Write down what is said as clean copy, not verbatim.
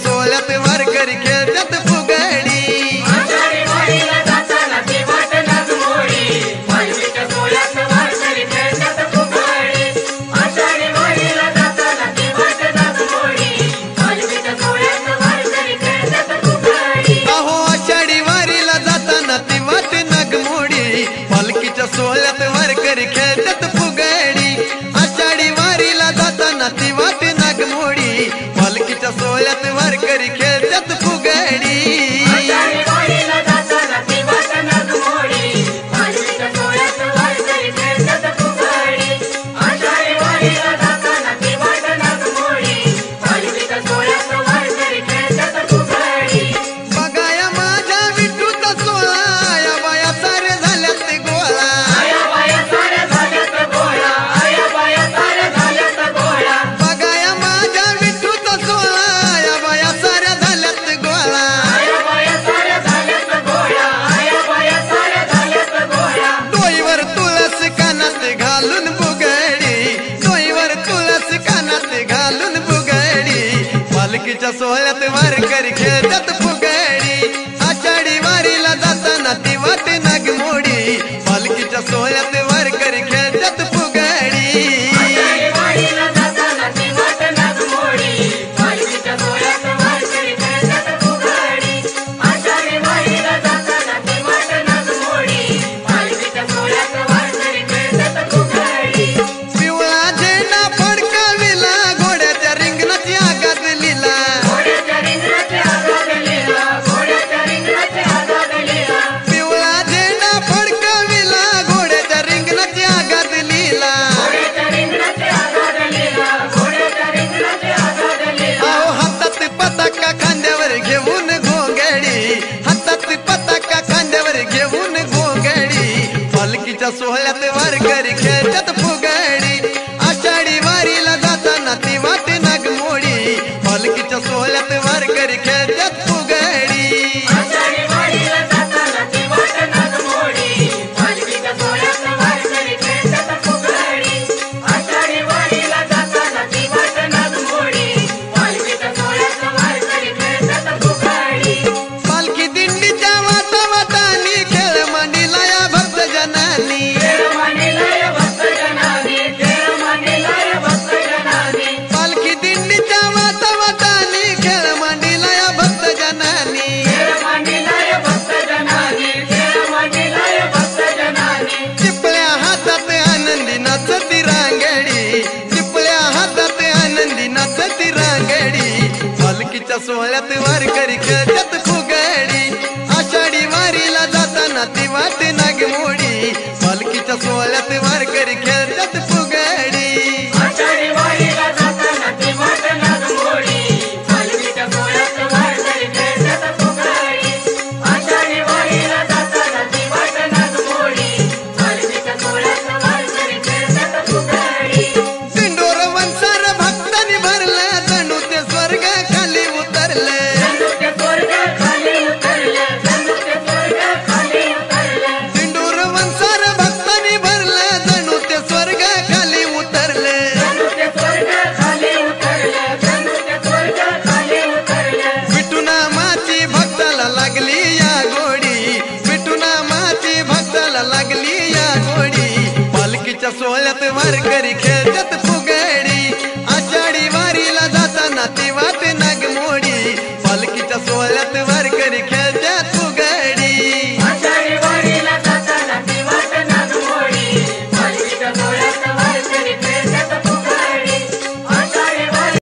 सोहळ्यात वारकरी खेळतात फुगडी आषाढी वारीला जाताना ती वाट नागमोडी पालखीच्या सोहळ्यात वारकरी खेळतात फुगडी आषाढी वारीला जाताना ती वाट नागमोडी पालखीच्या सोहळ्यात वारकरी खेळतात फुगडी अहो आषाढी वारीला जाताना ती वाट नागमोडी पालखीच्या सोहळ्यात वारकरी खेळतात फुगडी आषाढी वारीला जाताना ती वाट नागमोडी पालखीच्या सोहळ्यात वारकरी खेळतात फुगडी आषाढी वारीला जाताना ती वाट नागमोडी पालखीच्या सोहळ्यात वारकरी खेळतात फुगडी आषाढी वारीला जाताना ती वाट नागमोडी पालखीच्या सोहळ्यात वारकरी खेळतात फुगडी बघाया माझ्या विठूचा सोहळा या बाया सारे झाल्यात गोळा आया बाया साऱ्या झाल्यात गोळा आया बाया साऱ्या झाल्यात गोळा बघाया माझ्या विठूचा सोहळा या बाया साऱ्या झाल्यात गोळा आया बाया साऱ्या झाल्यात गोळा आया बाया साऱ्या झाल्यात गोळा डोईवर तुळस कानात घालून बुगडी डोईवर तुळस कानात घालून बुगडी पालखीच्या सोहळ्यात वारकरी खेळतात फुगडी आषाढी वारीला जाताना ती वाट नागमोडी पालखीच्या सोहळ्यात वारकरी खेळतात फुगडी आषाढी वारीला जाताना ती वाट नागमोडी पालखीच्या सोहळ्यात वारकरी खेळतात फुगडी आषाढी वारीला जाताना ती वाट नागमोडी पालखीच्या सोहळ्यात वारकरी खेळतात फुगडी पिवळा झेंडा फडकाविला घोड्याच्या रिंगणाची आगात लिला घोड्याच्या रिंगणाचे आगात लिहिला घोड्याच्या रिंगणाचे आगात लिहिला पिवळा झेंडा फडकाविला घोड्याच्या रिंगणाची आगात लिला घोड्याच्या रिंगणाचे आगात लिहिला घोड्याच्या रिंगणाचे आगात लिहिला अहो हातात पताका खांद्यावर घेऊन घोंगडी हातात पताका खांद्यावर घेऊन घोंगडी पालखीच्या सोहळ्यात वारकरी खेळतात फुगडी आषाढी वारीला जाताना ती वाट नागमोडी पालखीच्या सोहळ्यात वारकरी खेळतात फुगडी आषाढी वारीला जाताना ती वाट नागमोडी पालखीच्या सोहळ्यात वारकरी खेळतात फुगडी आषाढी वारीला जाताना ती वाट नागमोडी पालखीच्या सोहळ्यात वारकरी खेळतात फुगडी पालखी दिंडीच्या वातावतानी खेळ मांडीला या भक्तजनांनी खेळ मांडीला या भक्तजनांनी खेळ मांडीला या भक्तजनांनी पालखी दिंडीच्या वातावतानी खेळ मांडीला या भक्तजनांनी खेळ मांडीला या भक्तजनांनी खेळ मांडीला या भक्तजनांनी चिपळ्या हातात आनंदी नाचती रांगडी चिपळ्या हातात आनंदी नाचती रांगडी पालखीच्या सोहळ्यात वारकरी खेळतात फुगडी आषाढी वारीला जाताना ती वाट नागमोडी पालखीच्या सोहळ्यात वारकरी खेळतात फुगडी आषाढी वारीला जाताना ती वाट नागमोडी पालखीच्या सोहळ्यात वारकरी खेळतात फुगडी आषाढी वारीला जाताना ती वाट नागमोडी पालखीच्या सोहळ्यात वारकरी खेळतात फुगडी दिंडोर वंसार भक्तांनी भरलं जणू ते स्वर्ग खाली उतरले जणू ते स्वर्ग खाली उतरले जणू ते स्वर्ग खाली उतरले दिंडोर वंसार भक्तांनी भरलं जणू ते स्वर्ग खाली उतरले जणू ते स्वर्ग खाली उतरले जणू ते स्वर्ग खाली उतरले विठुनामाची भक्ताला लागली या गोडी विठुनामाची भक्ताला लागली या गोडी पालखीच्या सोहळ्यात वारकरी खेळतात फुगडी आषाढी वारीला जाताना ती वाट नागमोडी पालखीच्या सोहळ्यात